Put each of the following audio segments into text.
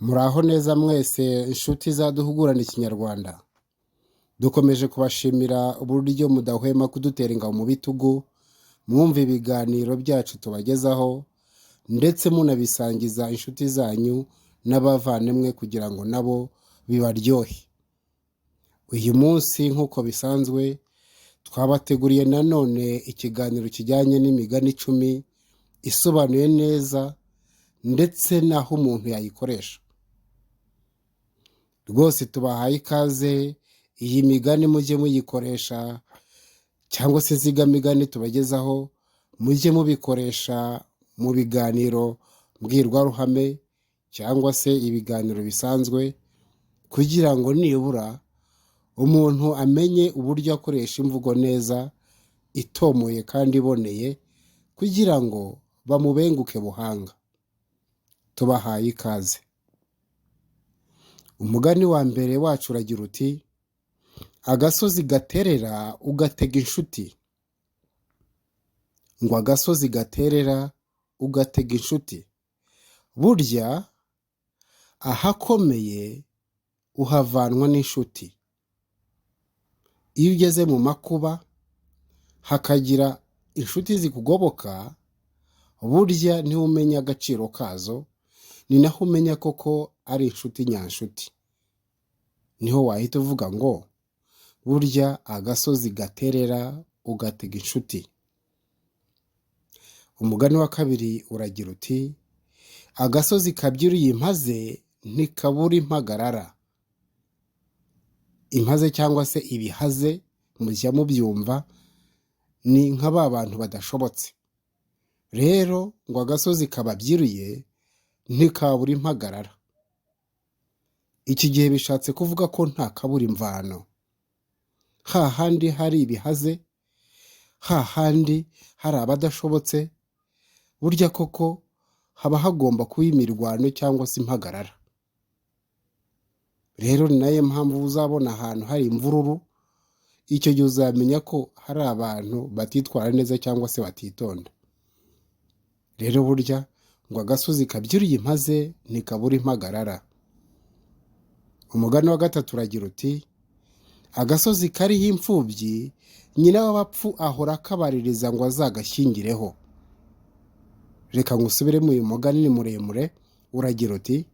Muraho neza mwese inshuti zaduhugurana ikinyarwanda. Dukomeje kubashimira uburyo mudahwema kudutera ingabo mu bitugu, mwumva ibiganiro byacu tubagezaho, ndetse munabisangiza inshuti zanyu n'abavandimwe kugira ngo nabo bibaryohe. Uyu munsi nk'uko bisanzwe twabateguriye nanone ikiganiro kijyanye n'imigani 10 isobanuye neza ndetse n'aho umuntu yayikoresha. Rwose tubahaye ikaze, iyi migani mujye muyikoresha, cyangwa se zigamigani tubagezaho mujye mubikoresha mu biganiro mbwirwaruhame cyangwa se ibiganiro bisanzwe, kugira ngo nibura umuntu amenye uburyo akoresha imvugo neza, itomoye kandi iboneye, kugira ngo bamubenguke buhanga. Tubahaye ikaze. Umugani wa mbere wacu uragira uti: agasozi gaterera ugatega inshuti. Ngo agasozi gaterera ugatega inshuti, burya ahakomeye uhavanwa n'inshuti. Iyo ugeze mu makuba hakagira inshuti zikugoboka, burya niho umenya agaciro kazo, ni naho umenya koko ari inshuti nyanshuti. Niho wahita uvuga ngo burya agasozi gaterera ugatega inshuti. Umugani wa kabiri uragira uti: agasozi kabyiruye impaze ntikabura impagarara. Impaze cyangwa se ibihaze mujya mubyumva, ni nka ba bantu badashobotse. Rero ngo agasozi kababyiruye ntikabura impagarara. Iki gihe bishatse kuvuga ko nta kabura imvano. Hahandi hari ibihaze, hahandi hari abadashobotse, burya koko haba hagomba kuba imirwano cyangwa se impagarara. Rero ni nayo mpamvu uzabona ahantu hari imvururu, icyo gihe uzamenya ko hari abantu batitwara neza cyangwa se batitonda. Rero burya ngo agasozi kabyiruye impaze ntikabura impagarara. Umugani wa gatatu uragira uti: agasozi kariho imfubyi, nyina w'abapfu ahora akabaririza ngo azagashyingireho. Reka ngusubiremo, uyu mugani ni muremure. Uragira uti: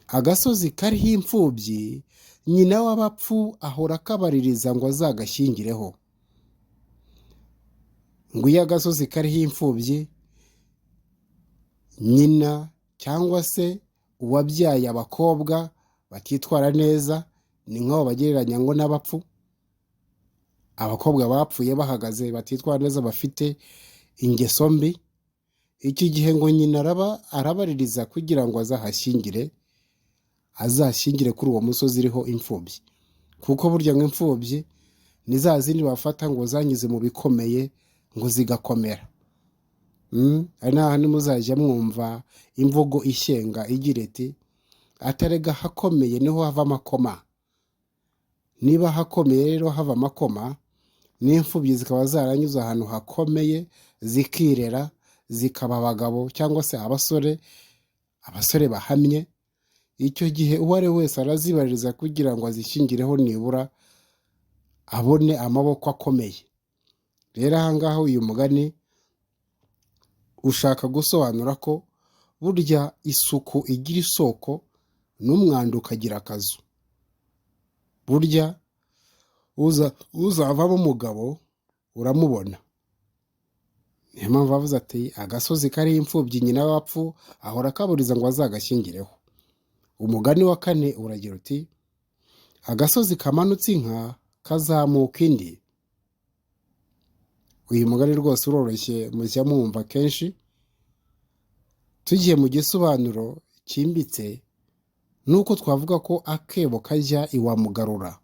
agasozi kariho imfubyi, nyina w'abapfu ahora akabaririza ngo azagashyingireho. Ngo iyo agasozi kariho imfubyi, nyina cyangwa se uwabyaye abakobwa batitwara neza, ni nk'abo bagereranya ngo n'abapfu. Abakobwa bapfuye bahagaze batitwara neza, bafite ingeso mbi. Iki gihe ngo nyina arabaririza kugira ngo azashyingire kuri uwo musozi uriho imfubyi. Kuko burya ngo imfubyi ni za zindi bafata ngo zanyuze mu bikomeye ngo zigakomera. Ari n'ahandi muzajya mwumva imvugo ishyenga igira iti: aterega hakomeye niho hava amakoma. Niba hakomeye rero hava amakoma, n'imfubyi zikaba zaranyuze ahantu hakomeye zikirera, zikaba abagabo cyangwa se abasore bahamye, icyo gihe uwo ari wese arazibaririza kugira ngo azishyingireho, nibura abone amaboko akomeye. Rero ahangaha uyu mugani ushaka gusobanura ko burya isuku igira isoko, n'umwanda ukagira akazu. Burya uzavamo umugabo uramubona. Niyo mpamvu bavuze ati: agasozi kariho imfubyi, nyina w'abapfu ahora akaburiza ngo azagashyingireho. Umugani wa kane uragira uti: agasozi kamanutse inka kazamuka indi. Uyu mugani rwose uroroshye, mujya mwumva kenshi. Tugiye mu gisobanuro cyimbitse, nuko twavuga ko akebo kajya iwamugarura,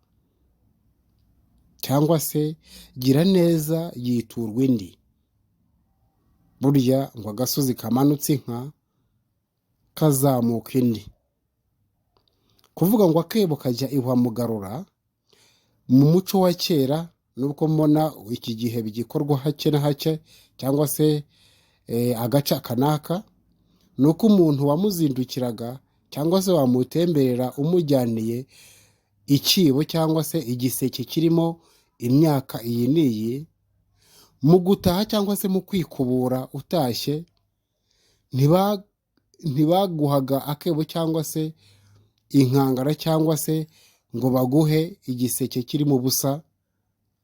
cyangwa se gira neza yiturwa indi. Burya ngo agasozi kamanutse inka kazamuka indi. Kuvuga ngo akebo kajya iwamugarura, mu muco wa kera, nubwo mbona iki gihe bigikorwa hake na hake, cyangwa se agace kanaka, ni uko umuntu wamuzindukiraga cyangwa se wamutemberera umujyaniye ikibo cyangwa se igiseke kirimo imyaka iyi n'iyi, mu gutaha cyangwa se mu kwikubura utashye ntibaguhaga akebo cyangwa se inkangara cyangwa se ngo baguhe igiseke kirimo ubusa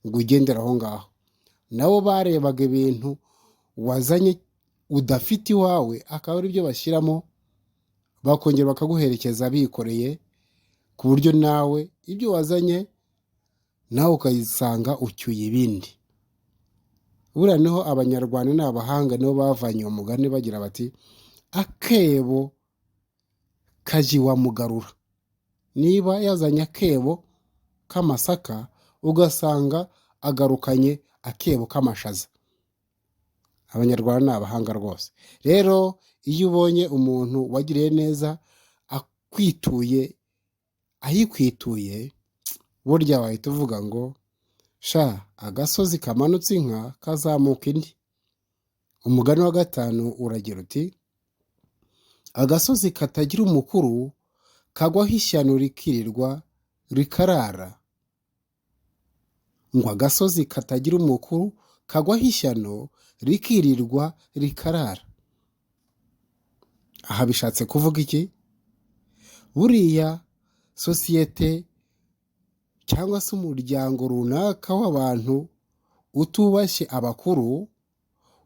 ngo ugendere aho ngaho. Nabo barebaga ibintu wazanye udafite iwawe akaba ari byo bashyiramo, bakongera bakaguherekeza bikoreye, ku buryo nawe ibyo wazanye nawe ukayisanga ucyuye ibindi. Buriya niho abanyarwanda n'abahanga nibo bavanye uwo mugani bagira bati akebo kajya iwamugarura. Niba yazanye akebo k'amasaka ugasanga agarukanye akebo k'amashaza. Abanyarwanda ni abahanga rwose. Rero iyo ubonye umuntu wagiriye neza ayikwituye, burya wahita uvuga ngo sha agasozi kamanutse inka kazamuka indi. Umugani wa 5 uragira uti agasozi katagira umukuru kagwaho ishyano rikirirwa rikarara. Ngo agasozi katagira umukuru kagwaho ishyano rikirirwa rikarara. Aha bishatse kuvuga iki? Buriya sosiyete cyangwa se umuryango runaka w'abantu utubashye abakuru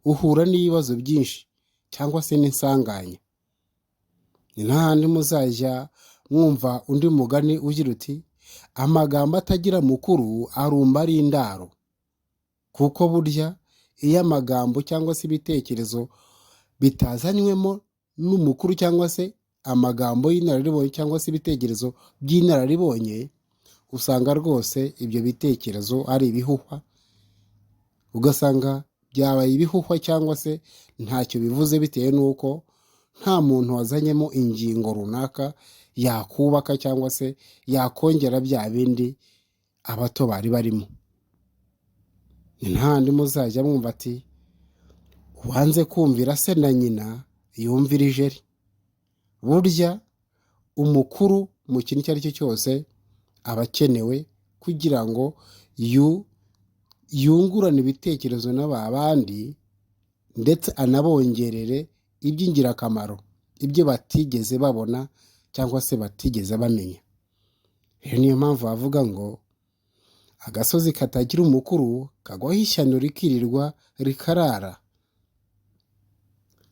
uhura n'ibibazo byinshi cyangwa se n'insanganya. Ni n'ahandi muzajya mwumva undi mugani ugira uti amagambo atagira mukuru arumba ari indaro. Kuko burya iyo amagambo cyangwa se ibitekerezo bitazanywemo n'umukuru cyangwa se amagambo y'inararibonye cyangwa se ibitekerezo by'inararibonye, usanga rwose ibyo bitekerezo ari ibihuhwa, ugasanga byabaye ibihuhwa cyangwa se ntacyo bivuze, bitewe n'uko nta muntu wazanyemo ingingo runaka yakubaka cyangwa se yakongera bya bindi abato bari barimo. Ni ntahandi muzajya mwumva ati uwanze kumvira se na nyina yumvira ijeri. Burya umukuru mu kintu icyo ari cyo cyose aba akenewe kugira ngo yungurane ibitekerezo n'abandi, ndetse anabongerere iby'ingirakamaro, ibyo batigeze babona cyangwa se batigeze bamenya. Rero niyo mpamvu bavuga ngo agasozi katagira umukuru kagwaho ishyano rikirirwa rikarara.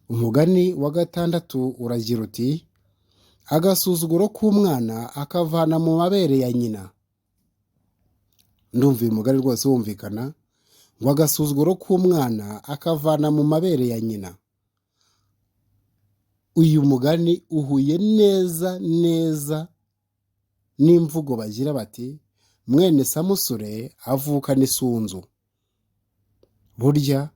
Umugani wa 6 uragira uti agasuzuguro k'umwana akavana mu mabere ya nyina. Ndumva uyu mugani rwose wumvikana, ngo agasuzuguro k'umwana akavana mu mabere ya nyina. Uyu mugani uhuye neza neza n'imvugo bagira bati mwene samusure avukana isunzu. Burya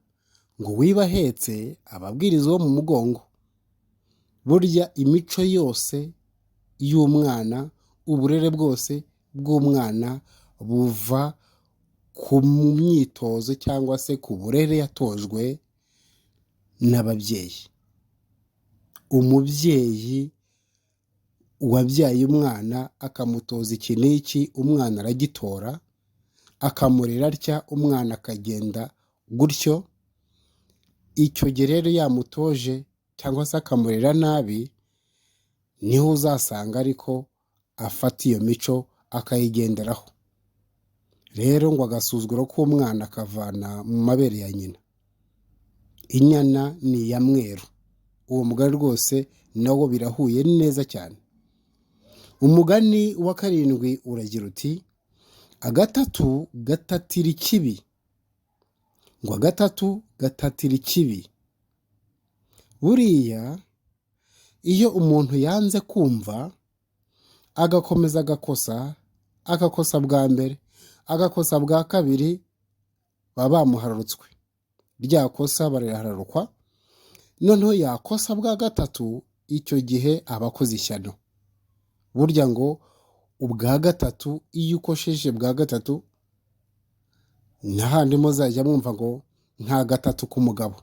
ngo wiba ahetse ababwiriza wo mu mugongo. Burya imico yose y'umwana, uburere bwose bw'umwana buva ku myitozo cyangwa se ku burere yatojwe n'ababyeyi. Umubyeyi wabyaye umwana akamutoza iki n'iki, umwana aragitora, akamurera atya, umwana akagenda gutyo. Icyo gihe rero yamutoje cyangwa se akamurera nabi, niho uzasanga ariko afata iyo mico akayigenderaho. Rero ngo agasuzuguro k'umwana akavana mu mabere ya nyina. Inyana ni iya mweru. Uwo mugani rwose nawo birahuye neza cyane. Umugani wa 7 uragira uti agatatu gatatira ikibi. Ngo agatatu gatatira ikibi. Buriya iyo umuntu yanze kumva agakomeza agakosa bwa mbere, agakosa bwa kabiri, baba bamuhararutswe. Rya kosa barahararukwa, noneho yakosa bwa gatatu, icyo gihe aba akoze ishyano. Burya ngo ubwa gatatu, iyo ukosheje bwa gatatu, n'ahandi muzajya mwumva ngo nta gatatu k'umugabo.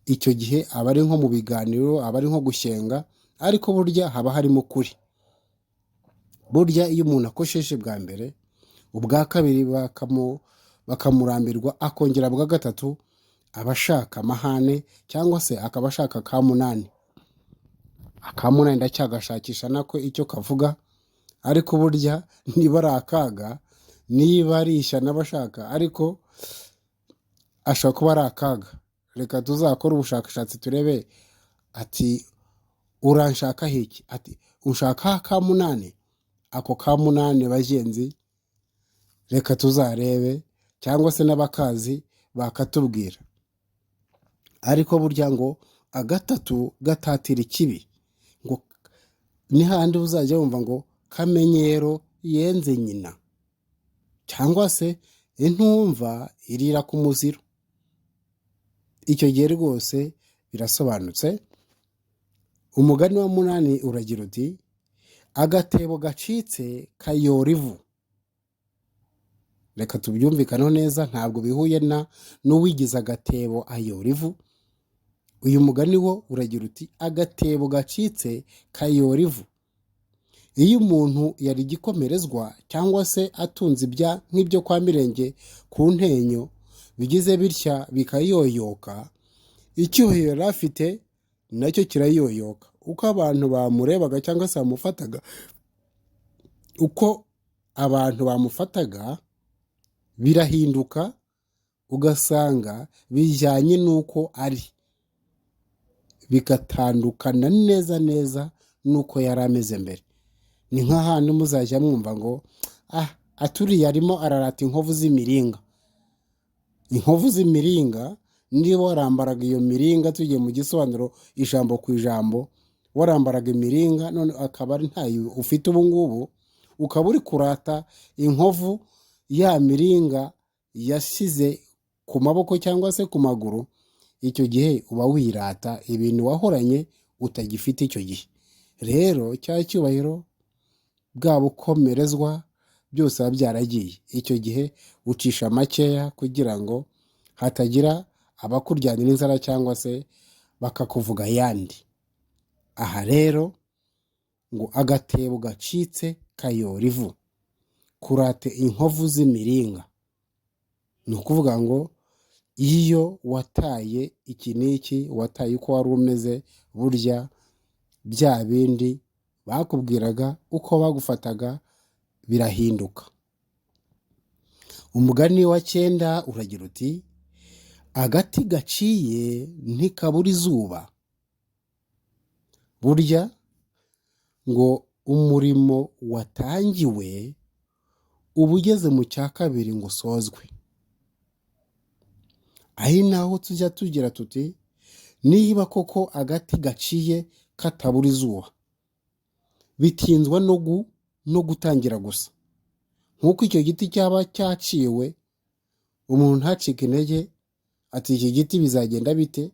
Icyo gihe aba ari nko mu biganiro, aba ari nko gushyenga, ariko burya haba harimo ukuri. Burya iyo umuntu akosheje bwa mbere, ubwa kabiri bakamurambirwa, akongera bwa gatatu, aba ashaka amahane cyangwa se akaba ashaka ka munani. Akamunani ndacyagashakisha nako icyo kavuga, ariko burya niba ari akaga, niba ari ishyano abashaka, ariko ashobora kuba ari akaga. Reka tuzakore ubushakashatsi turebe, ati uranshaka hiki, ati unshaka ka munani. Ako ka munani bagenzi, reka tuzarebe, cyangwa se n'abakazi bakatubwira. Ariko burya ngo agatatu gatatira ikibi, ngo ni handi uzajya wumva ngo kamenyero yenze nyina, cyangwa se intumva irira ku muziro. Icyo gihe rwose birasobanutse. Umugani wa munani uragira uti agatebo gacitse kayora ivu. Reka tubyumvikaneho neza, ntabwo bihuye n'uwigize agatebo ayora ivu. Uyu mugani wo uragira uti agatebo gacitse kayora ivu. Iyo umuntu yari igikomerezwa cyangwa se atunze nk'ibyo kwa Mirenge ku ntenyo, bigize bitya bikayoyoka, icyuhiro yari afite nacyo kirayoyoka. Uko abantu bamurebaga cyangwa se bamufataga, uko abantu bamufataga birahinduka, ugasanga bijyanye n'uko ari, bigatandukana neza neza n'uko yari ameze mbere. Ni nk'ahantu muzajya mwumva ngo aturiye arimo ararata inkovu z'imiringa. Inkovu z'imiringa, niba warambaraga iyo miringa, tugiye mu gisobanuro ijambo ku ijambo, warambaraga imiringa none akaba ari ntayo ufite ubu ngubu, ukaba uri kurata inkovu ya miringa yashyize ku maboko cyangwa se ku maguru, icyo gihe uba wirata ibintu wahoranye utagifite icyo gihe. Rero cya cyubahiro, bwa bukomerezwa, byose biba byaragiye. Icyo gihe ucisha makeya kugira ngo hatagira abakuryanira inzara cyangwa se bakakuvuga yandi. Aha rero ngo agatebo gacitse kayora ivu, kurate inkovu z'imiringa. Ni ukuvuga ngo iyo wataye iki n'iki, wataye uko wari umeze, burya bya bindi bakubwiraga, uko bagufataga birahinduka. Umugani wa 9 uragira uti agati gaciye ntikabura izuba. Burya ngo umurimo watangiwe uba ugeze mu cya kabiri ngo usozwe. Ahi naho tujya tugira tuti niba koko agati gaciye katabura izuba, bitinzwa no gutangira gusa. Nk'uko icyo giti cyaba cyaciwe, umuntu ntacike intege ati iki giti bizagenda bite,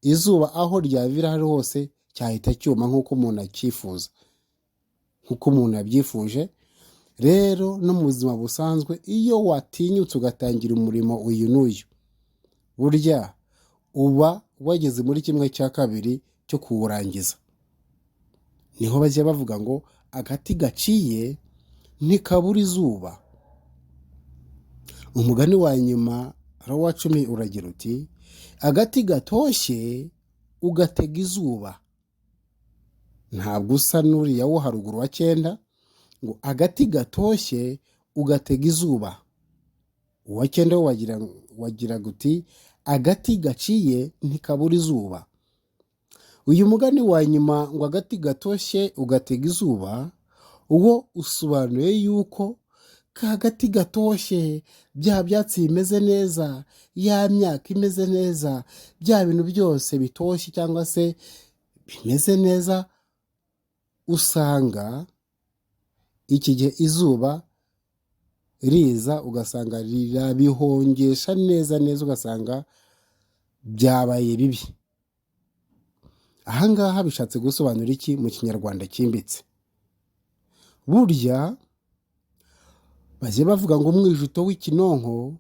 izuba aho ryavira hari hose cyahita cyuma nk'uko umuntu acyifuza, nk'uko umuntu yabyifuje. Rero no mu buzima busanzwe, iyo watinyutse ugatangira umurimo uyu n'uyu, burya uba wageze muri 1/2 cyo kuwurangiza. Niho bajya bavuga ngo agati gaciye ntikabura izuba. Umugani wa nyuma wa 10 uragira uti agati gatoshye ugatega izuba. Ntabwo usa n'uriya wo haruguru wa 9 ngo agati gatoshye ugatega izuba. Uwa 9 wagira guti agati gaciye ntikabura izuba. Uyu mugani wa nyuma ngo agati gatoshye ugatega izuba, uwo usobanuye yuko ka gati gatoshye, bya byatsi bimeze neza, ya myaka imeze neza, bya bintu byose bitoshye cyangwa se bimeze neza, usanga iki gihe izuba riza ugasanga rirabihongesha neza neza, ugasanga byabaye bibi. Ahangaha bishatse gusobanura iki mu kinyarwanda cyimbitse? Burya bajye bavuga ngo umwijuto w'ikinonko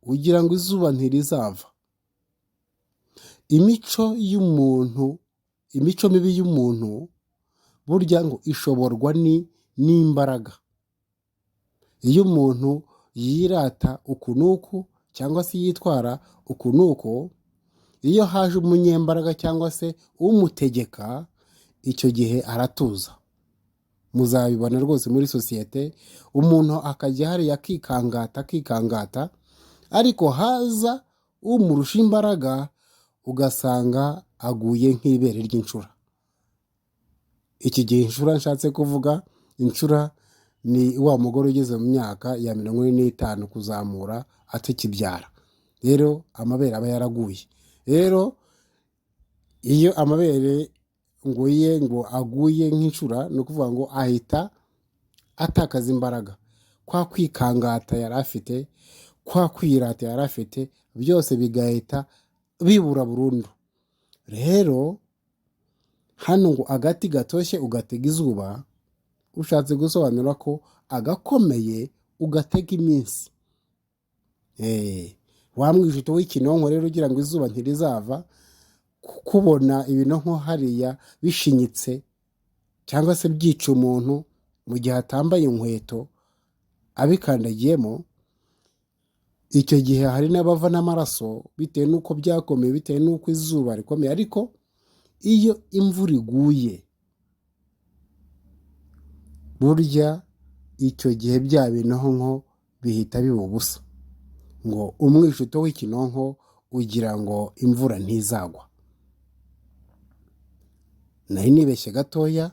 ugira ngo izuba ntirizava. Imico y'umuntu imico mibi y'umuntu burya ngo ishoborwa n'imbaraga. Iyo umuntu yirata uku n'uku cyangwa se yitwara uku n'uku, iyo haje umunyembaraga cyangwa se umutegeka, icyo gihe aratuza. Muzabibona rwose muri sosiyete, umuntu akajya hariya akikangata, ariko haza umurusha imbaraga ugasanga aguye nk'ibere ry'inshura. Iki gihe inshura nshatse kuvuga, inshura ni wa mugore ugeze mu myaka ya 45 kuzamura atakibyara. Rero amabere aba yaraguye. Rero iyo amabere ngo aguye nk'inshura, ni ukuvuga ngo ahita atakaza imbaraga. Kwa kwikangata yari afite, kwa kwirata yari afite, byose bigahita bibura burundu. Rero hano ngo agati gatoshye ugatega izuba, ushatse gusobanura ko agakomeye ugatega iminsi. Wa mwijuto w'ikinonko rero ugira ngo izuba ntirizava, kubona ibinonko hariya bishinyitse cyangwa se byica umuntu mu gihe atambaye inkweto abikandagiyemo, icyo gihe hari n'abava n'amaraso bitewe n'uko byakomeye, bitewe n'uko izuba rikomeye. Ariko iyo imvura iguye, burya icyo gihe bya binonko bihita biba ubusa. Ngo umwishuto w'ikinonko ugira ngo imvura ntizagwa. Nari nibeshye gatoya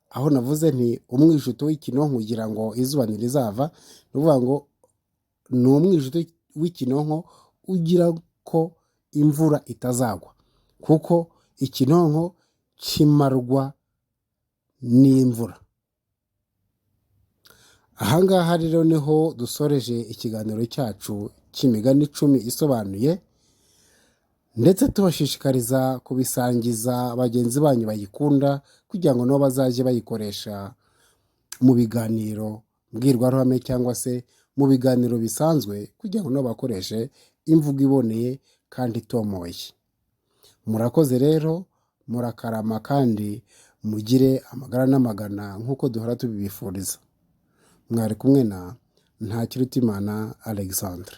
aho navuze nti umwishuto w'ikinonko ugira ngo izuba ntirizava, ni ukuvuga ngo ni umwishuto w'ikinonko ugira ko imvura itazagwa, kuko ikinonko kimarwa n'imvura. Ahangaha rero niho dusoreje ikiganiro cyacu cy'imigani 10 isobanuye, ndetse tubashishikariza kubisangiza bagenzi banyu bayikunda, kugira ngo nabo bazajye bayikoresha mu biganiro mbwirwaruhame cyangwa se mu biganiro bisanzwe, kugira ngo nabo bakoreshe imvugo iboneye kandi itomoye. Murakoze rero, murakarama kandi mugire amagara n'amagana nk'uko duhora tubibifuriza. Mwari kumwe na Ntakirutimana Alexandre.